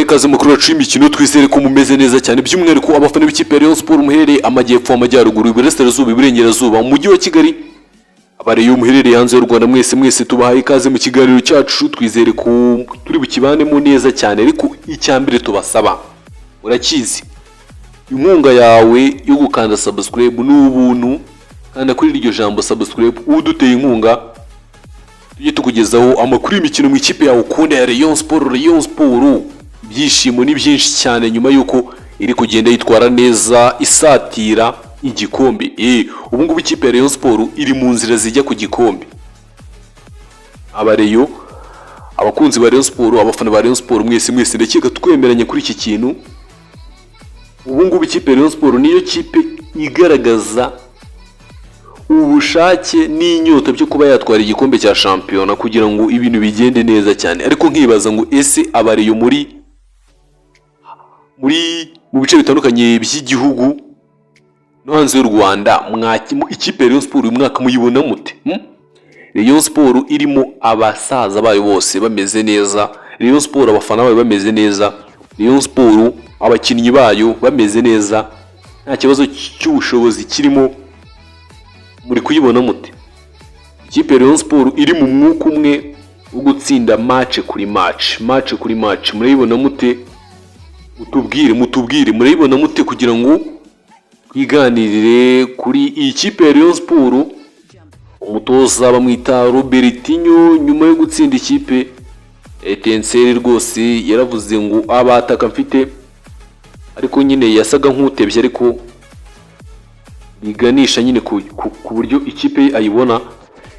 Ikaze mukuru wacu w'imikino twizere ko mumeze neza cyane by'umwihariko abafana b'ikipe ya Rayon Sport muherereye amajyepfo amajyaruguru iburasirazuba iburengerazuba mu mujyi wa Kigali abariyo muherereye hanze y'u Rwanda mwese tubahaye ikaze mu kiganiro cyacu twizere ko turi bukibanemo neza cyane ariko icyambere tubasaba urakizi inkunga yawe yo gukanda subscribe n'ubuntu kandi kuri iryo jambo subscribe uduteye inkunga tujye tukugezaho amakuru y'imikino mu ikipe yawe ukunda ya Rayon Sport byishimo ni byinshi cyane nyuma yuko iri kugenda yitwara neza isatira igikombe ubu ngubu ikipe ya Rayon Sport iri mu nzira zijya ku gikombe abareyo abakunzi ba Rayon Sport abafana ba Rayon Sport mwese ndakeka twemeranye kuri iki kintu ubu ngubu ikipe ya Rayon Sport niyo kipe igaragaza ubushake n'inyota byo kuba yatwara igikombe cya shampiyona kugira ngo ibintu bigende neza cyane ariko nkibaza ngo ese abareyo mu bice bitandukanye by'igihugu no hanze y'u Rwanda ikipe ya Rayon Sport uyu mwaka muyibona mute Rayon Sport irimo abasaza bayo bose bameze neza Rayon Sport abafana bayo bameze neza Rayon Sport abakinnyi bayo bameze neza nta kibazo cy'ubushobozi kirimo muri kuyibona mute ikipe ya Rayon Sport iri mu mwuka umwe wo gutsinda match kuri match murayibona mute mutubwire murayibona mute kugira ngo twiganirire kuri iyi kipe ya Rayon Sport umutoza bamwita Robertinho nyuma yo gutsinda ikipe Etincelle rwose yaravuze ngo abataka mfite ariko nyine yasaga nk'utebye ariko biganisha nyine ku buryo ikipe ayibona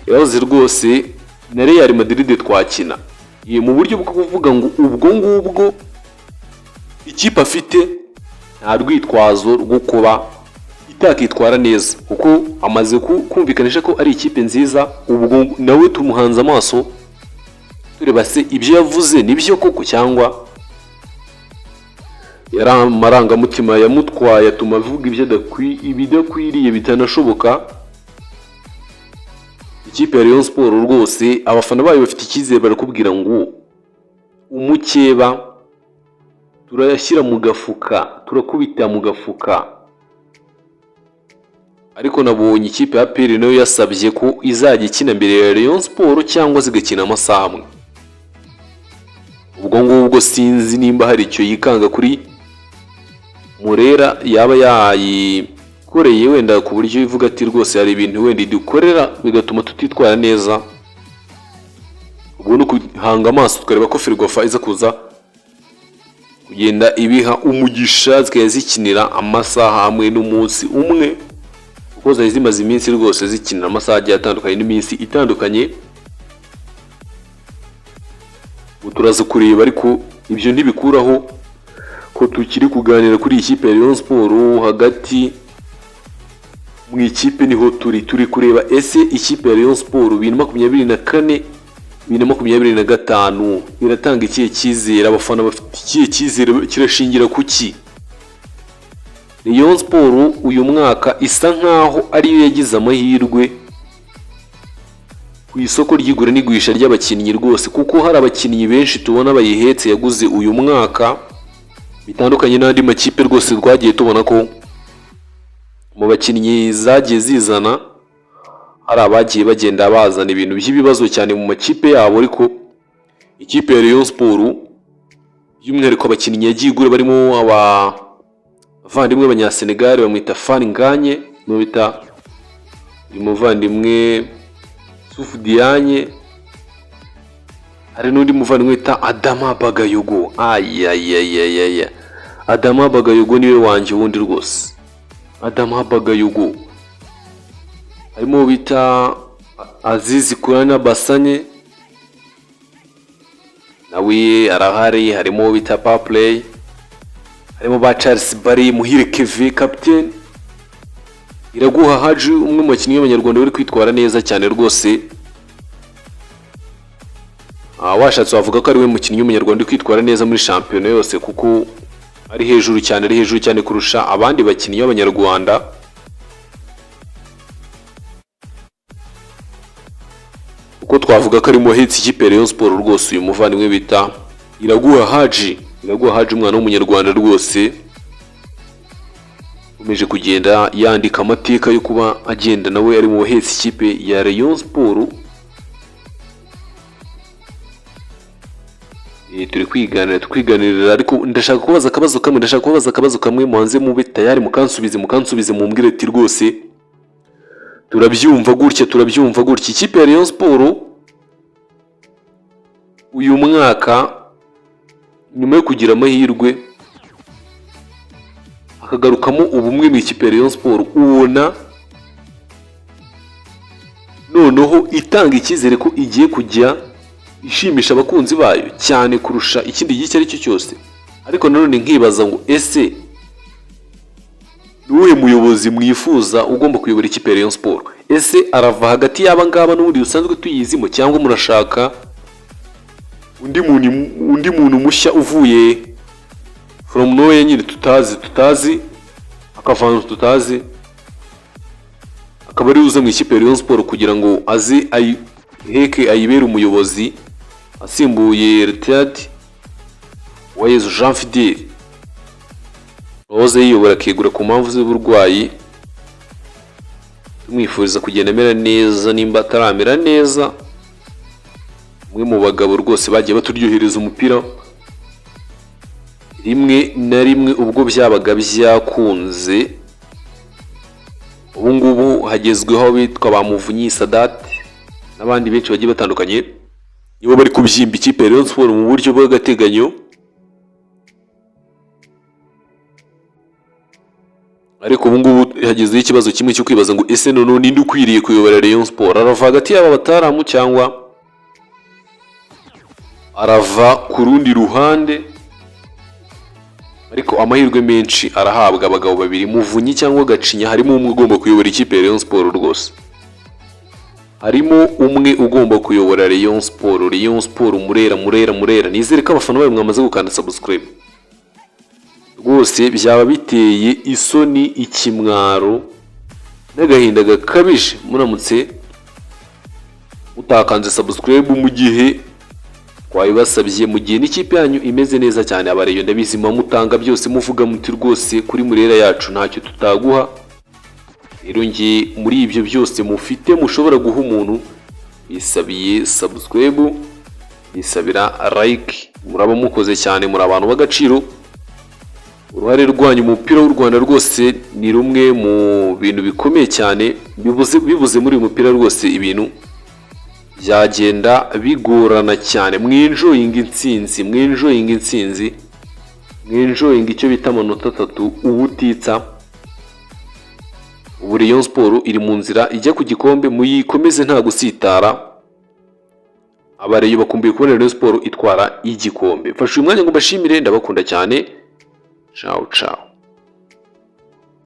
yavuze rwose na Real Madrid twakina mu buryo bwo kuvuga ngo ubwo ngubwo ikipe afite nta rwitwazo rwo kuba itakitwara neza kuko amaze kumvikanisha ko ari ikipe nziza ubwo nawe tumuhanze amaso tureba se ibyo yavuze nibyo koko cyangwa yari amarangamutima yamutwaye atuma avuga ibidakwiriye bitanashoboka ikipe ya Rayon Sport rwose abafana bayo bafite icyizere barakubwira ngo umukeba turayashyira mu gafuka turakubita mu gafuka ariko nabonye ikipe ya APR nayo yasabye ko izajya ikina mbere ya Rayon Sport cyangwa zigakina amasaha amwe ubwo ngubwo sinzi nimba hari icyo yikanga kuri Murera yaba yayikoreye wenda ku buryo ivuga ati rwose hari ibintu wenda idukorera bigatuma tutitwara neza ubwo no kuhanga amaso tukareba ko Ferwafa iza kuza kugenda ibiha umugisha zikazikinira amasaha amwe n'umunsi umwe kuko zari zimaze iminsi rwose zikinira amasaha agiye atandukanye n'iminsi itandukanye turaza kureba ariko ibyo ntibikuraho ko tukiri kuganira kuri ikipe ya Rayon Sport hagati mu ikipe niho turi kureba ese ikipe ya Rayon Sport 2024 2025 iratanga ikihe cyizere abafana bafite ikihe cyizere kirashingira kuki Rayon Sport uyu mwaka isa nkaho ariyo yagize amahirwe ku isoko ry'igura n'igurisha ry'abakinnyi rwose kuko hari abakinnyi benshi tubona bayihetse yaguze uyu mwaka bitandukanye n'andi makipe rwose twagiye tubona ko mu bakinnyi zagiye zizana hari abagiye bagenda bazana ibintu by'ibibazo cyane mu makipe yabo ariko ikipe ya Rayon Sport by'umwihariko abakinnyi yagiye igura barimo abavandimwe abanyasenegal bamwita Fani Nganye no bita umuvandimwe Sufu Dianye hari n'undi muvandimwe wita Adama Bagayogo Adama Bagayogo niwe wanje wundi rwose Adama Bagayogo harimo bita Azizi Kurana Basanye nawe arahari harimo bita Paplay harimo ba Charles Bari Muhire Kevin captain Iraguha Haji umwe mu bakinnyi b'Abanyarwanda bari kwitwara neza cyane rwose washatse wavuga ko ari we mukinnyi w'Umunyarwanda uri kwitwara neza muri shampiyona yose kuko ari hejuru cyane kurusha abandi bakinnyi b'Abanyarwanda uko twavuga ko ari mu hetse ikipe ya Rayon Sport rwose uyu muvandimwe bita Iraguha Haji Iraguha Haji umwana w'umunyarwanda rwose umeje kugenda yandika amateka yo kuba agenda nawe ari mu bahetse ikipe ya Rayon Sport. Turi kwiganirira ariko ndashaka kubaza akabazo kamwe muhanze mube tayari mukansubize mumbwire ati rwose turabyumva gutya ikipe ya Rayon Sport uyu mwaka nyuma yo kugira amahirwe akagarukamo ubumwe mu ikipe ya Rayon Sport, ubona noneho itanga icyizere ko igiye kujya ishimisha abakunzi bayo cyane kurusha ikindi gihe icyo ari cyo cyose. Ariko nanone nkibaza ngo ese nuwe muyobozi mwifuza ugomba kuyobora ikipe ya Rayon Sport? Ese arava hagati y'aba ngaba n'ubundi usanzwe tuyizimo, cyangwa murashaka undi muntu mushya uvuye from nowhere nyine tutazi akavantu tutazi, akaba ari uza mu ikipe ya Rayon Sport kugira ngo aze ayibere umuyobozi asimbuye retired Uwayezu Jean Fidel wahoze yiyobora akegura ku mpamvu z'uburwayi. Tumwifuriza kugenda amera neza, nimba ataramera neza. Umwe mu bagabo rwose bagiye baturyohereza umupira rimwe na rimwe ubwo byabaga byakunze. Ubu ngubu hagezweho bitwa ba Muvunyi Sadat n'abandi benshi bagiye batandukanye, nibo bari kubyimba ikipe ya Rayon Sport mu buryo bw'agateganyo. Ariko ubu ngubu hagezeho ikibazo kimwe cyo kwibaza ngo ese none ninde ukwiriye kuyobora Rayon Sport? Arava hagati y'aba bataramu cyangwa arava ku rundi ruhande? Ariko amahirwe menshi arahabwa abagabo babiri, Muvunyi cyangwa Gacinya. Harimo umwe ugomba kuyobora ikipe ya Rayon Sport rwose, harimo umwe ugomba kuyobora Rayon Sport Murera. Nizere ko abafana bayo mwamaze gukanda subscribe. Rwose byaba biteye isoni, ikimwaro n'agahinda gakabije muramutse utakanze subscribe mu gihe twabibasabye, mu gihe n'ikipe yanyu imeze neza cyane. Abareyo ndabizima mutanga byose muvuga muti rwose kuri Murera yacu ntacyo tutaguha. Rero ngiye muri ibyo byose mufite mushobora guha umuntu, bisabiye subscribe, bisabira like. Muraba mukoze cyane, muri abantu b'agaciro. Uruhare rwanyu mu mupira w'u Rwanda rwose ni rumwe mu bintu bikomeye cyane. Bibuze muri uyu mupira rwose ibintu byagenda bigorana cyane. Mwinjoyinga intsinzi, mwinjoyinga icyo bita amanota 3 ubutitsa. Ubu Rayon Sport iri mu nzira ijya ku gikombe, muyikomeze nta gusitara. Abareyo bakumbuye kubona Rayon Sport itwara igikombe. Fasha uyu mwanya ngo mbashimire, ndabakunda cyane. Ciao.